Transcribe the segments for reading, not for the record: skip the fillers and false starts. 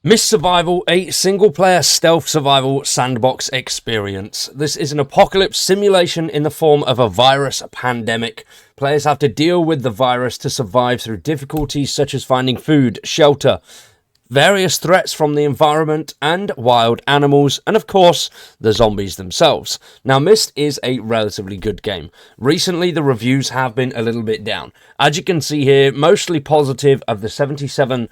Mist Survival, a single-player stealth survival sandbox experience. This is an apocalypse simulation in the form of a virus pandemic. Players have to deal with the virus to survive through difficulties such as finding food, shelter, various threats from the environment and wild animals, and of course, the zombies themselves. Now, Mist is a relatively good game. Recently, the reviews have been a little bit down. As you can see here, mostly positive of the 77%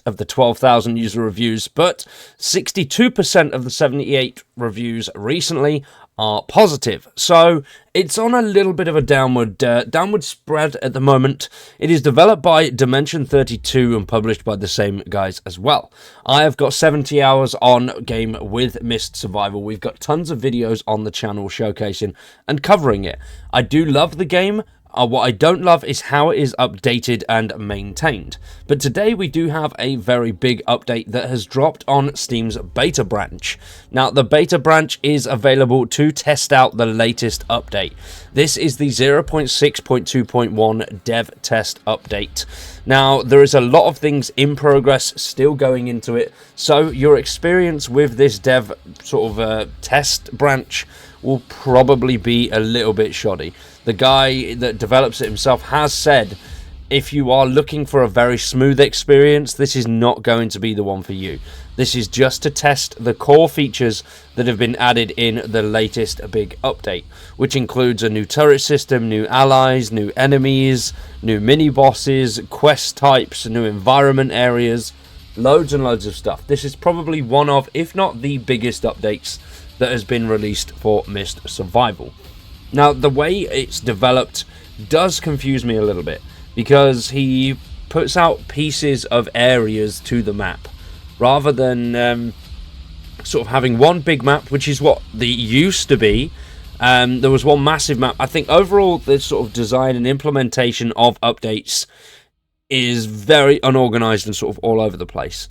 of the 12,000 user reviews, but 62% of the 78 reviews recently are positive. So it's on a little bit of a downward spread at the moment. It is developed by Dimension 32 and published by the same guys as well. I have got 70 hours on game with Mist Survival. We've got tons of videos on the channel showcasing and covering it. I do love the game. What I don't love is how it is updated and maintained. But today we do have a very big update that has dropped on Steam's beta branch. Now, the beta branch is available to test out the latest update. This is the 0.6.2.1 dev test update. Now, there is a lot of things in progress still going into it, so your experience with this dev test branch will probably be a little bit shoddy. The guy that develops it himself has said, if you are looking for a very smooth experience, this is not going to be the one for you. This is just to test the core features that have been added in the latest big update, which includes a new turret system, new allies, new enemies, new mini-bosses, quest types, new environment areas, loads and loads of stuff. This is probably one of, if not the biggest updates that has been released for Mist Survival. Now, the way it's developed does confuse me a little bit, because he puts out pieces of areas to the map, rather than having one big map, which is what they used to be. There was one massive map. I think overall, the sort of design and implementation of updates is very unorganized and sort of all over the place.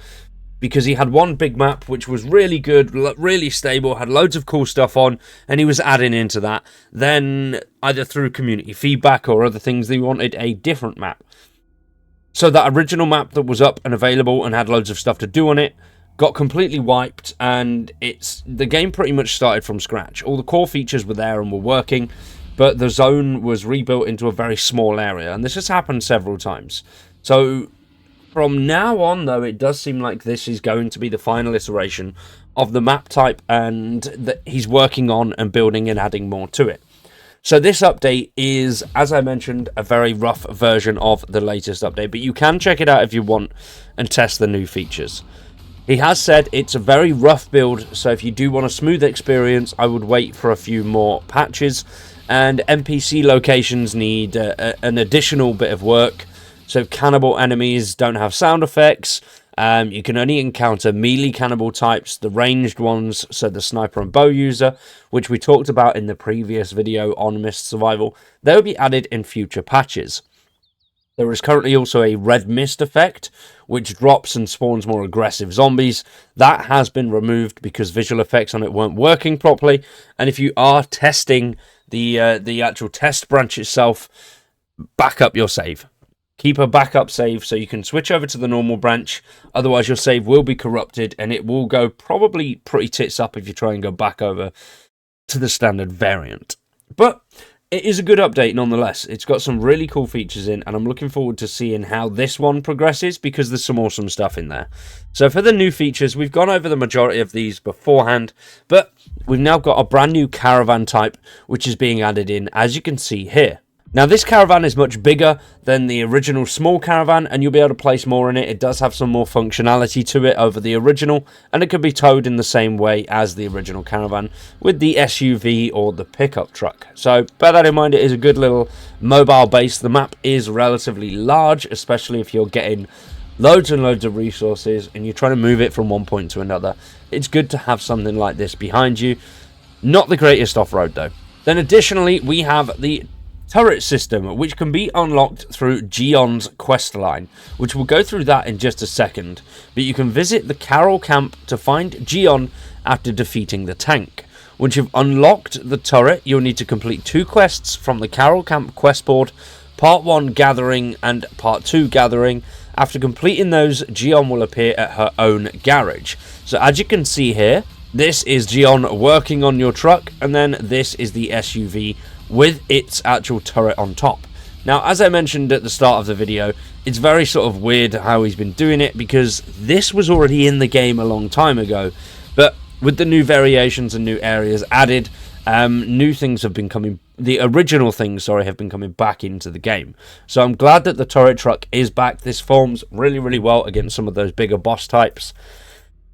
Because he had one big map which was really good, really stable, had loads of cool stuff on, and he was adding into that. Then, either through community feedback or other things, they wanted a different map. So that original map that was up and available and had loads of stuff to do on it got completely wiped, and the game pretty much started from scratch. All the core features were there and were working, but the zone was rebuilt into a very small area, and this has happened several times. So from now on, though, it does seem like this is going to be the final iteration of the map type, and that he's working on and building and adding more to it. So this update is, as I mentioned, a very rough version of the latest update, but you can check it out if you want and test the new features. He has said it's a very rough build, so if you do want a smooth experience, I would wait for a few more patches, and NPC locations need an additional bit of work. So cannibal enemies don't have sound effects. You can only encounter melee cannibal types, the ranged ones, so the sniper and bow user, which we talked about in the previous video on Mist Survival. They'll be added in future patches. There is currently also a red mist effect, which drops and spawns more aggressive zombies. That has been removed because visual effects on it weren't working properly. And if you are testing the actual test branch itself, back up your save. Keep a backup save so you can switch over to the normal branch. Otherwise, your save will be corrupted and it will go probably pretty tits up if you try and go back over to the standard variant. But it is a good update nonetheless. It's got some really cool features in, and I'm looking forward to seeing how this one progresses, because there's some awesome stuff in there. So for the new features, we've gone over the majority of these beforehand, but we've now got a brand new caravan type which is being added in, as you can see here. Now, this caravan is much bigger than the original small caravan, and you'll be able to place more in it. It does have some more functionality to it over the original, and it can be towed in the same way as the original caravan with the SUV or the pickup truck. So bear that in mind, it is a good little mobile base. The map is relatively large, especially if you're getting loads and loads of resources and you're trying to move it from one point to another. It's good to have something like this behind you. Not the greatest off-road, though. Then additionally, we have the turret system, which can be unlocked through Gion's quest line, which we'll go through that in just a second. But you can visit the Carol camp to find Gion after defeating the tank. Once you've unlocked the turret, you'll need to complete 2 quests from the Carol camp quest board, Part 1 Gathering and Part 2 Gathering, After completing those, Gion will appear at her own garage. So as you can see here, this is Gion working on your truck, and then this is the SUV with its actual turret on top. Now, as I mentioned at the start of the video, it's very sort of weird how he's been doing it, because this was already in the game a long time ago, but with the new variations and new areas added, new things have been coming, the original things, sorry, have been coming back into the game. So I'm glad that the turret truck is back. This forms really, really well against some of those bigger boss types.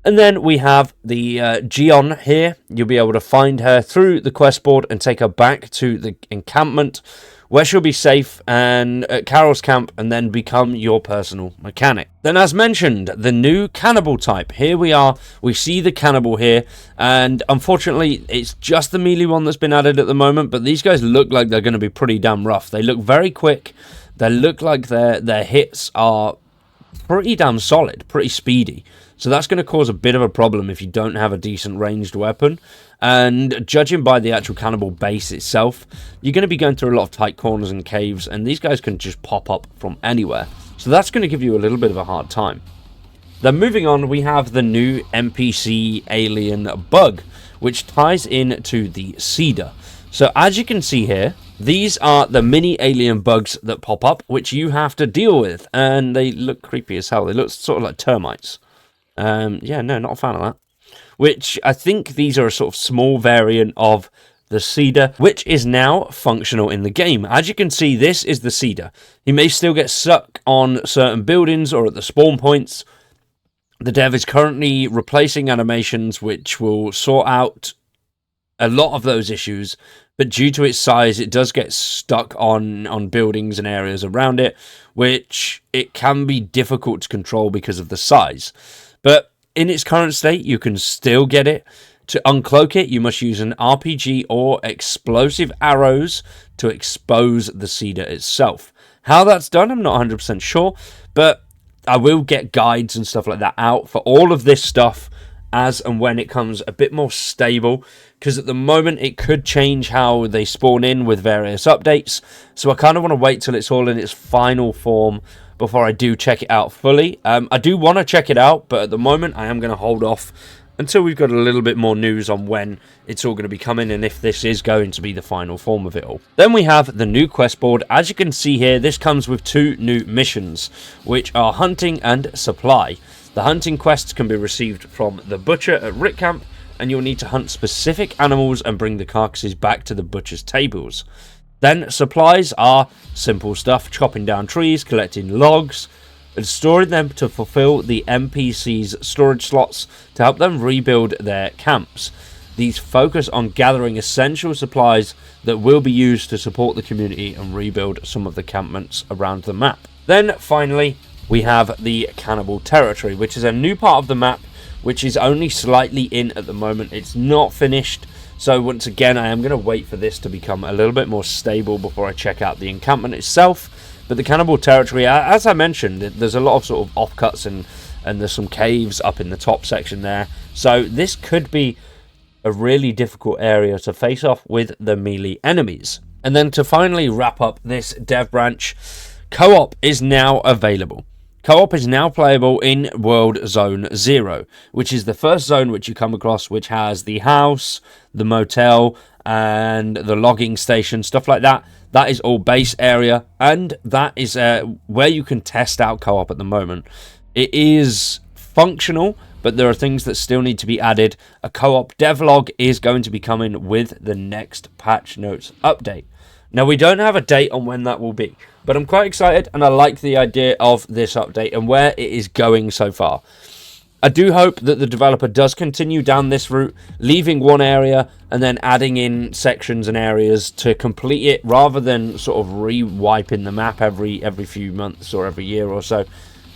And then we have the Gion here. You'll be able to find her through the quest board and take her back to the encampment, where she'll be safe and at Carol's camp, and then become your personal mechanic. Then, as mentioned, the new cannibal type. Here we are. We see the cannibal here, and unfortunately, it's just the melee one that's been added at the moment, but these guys look like they're going to be pretty damn rough. They look very quick. They look like their hits are pretty damn solid, pretty speedy. So that's going to cause a bit of a problem if you don't have a decent ranged weapon. And judging by the actual cannibal base itself, you're going to be going through a lot of tight corners and caves, and these guys can just pop up from anywhere. So that's going to give you a little bit of a hard time. Then moving on, we have the new NPC alien bug, which ties into the cedar. So as you can see here, these are the mini alien bugs that pop up, which you have to deal with. And they look creepy as hell. They look sort of like termites. Yeah, no, not a fan of that. Which I think these are a sort of small variant of the cedar, which is now functional in the game. As you can see, this is the cedar. He may still get stuck on certain buildings or at the spawn points. The dev is currently replacing animations which will sort out a lot of those issues, but due to its size, it does get stuck on buildings and areas around it, which it can be difficult to control because of the size. But in its current state, you can still get it. To uncloak it, you must use an RPG or explosive arrows to expose the cedar itself. How that's done, I'm not 100% sure, but I will get guides and stuff like that out for all of this stuff as and when it comes a bit more stable, because at the moment it could change how they spawn in with various updates. So I kind of want to wait till it's all in its final form before I do check it out fully. I do want to check it out, but at the moment I am going to hold off until we've got a little bit more news on when it's all going to be coming and if this is going to be the final form of it all. Then we have the new quest board. As you can see here, this comes with 2 new missions, which are hunting and supply. The hunting quests can be received from the butcher at Rick Camp, and you'll need to hunt specific animals and bring the carcasses back to the butcher's tables. Then supplies are simple stuff, chopping down trees, collecting logs, and storing them to fulfill the NPC's storage slots to help them rebuild their camps. These focus on gathering essential supplies that will be used to support the community and rebuild some of the encampments around the map. Then finally, we have the Cannibal Territory, which is a new part of the map, which is only slightly in at the moment. It's not finished. So once again, I am going to wait for this to become a little bit more stable before I check out the encampment itself. But the Cannibal Territory, as I mentioned, there's a lot of sort of offcuts and there's some caves up in the top section there. So this could be a really difficult area to face off with the melee enemies. And then to finally wrap up this dev branch, co-op is now available. Co-op is now playable in World Zone 0, which is the first zone which you come across, which has the house, the motel, and the logging station, stuff like that. That is all base area, and that is where you can test out co-op at the moment. It is functional, but there are things that still need to be added. A co-op devlog is going to be coming with the next patch notes update. Now, we don't have a date on when that will be, but I'm quite excited, and I like the idea of this update and where it is going so far. I do hope that the developer does continue down this route, leaving one area and then adding in sections and areas to complete it, rather than sort of re-wiping the map every few months or every year or so.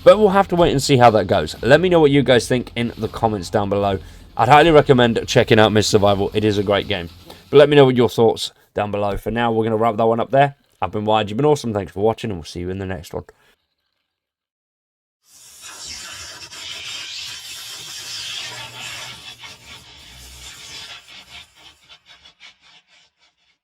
But we'll have to wait and see how that goes. Let me know what you guys think in the comments down below. I'd highly recommend checking out Mist Survival. It is a great game. But let me know what your thoughts down below. For now, we're going to wrap that one up there. I've been Wyatt. You've been awesome. Thanks for watching, and we'll see you in the next one.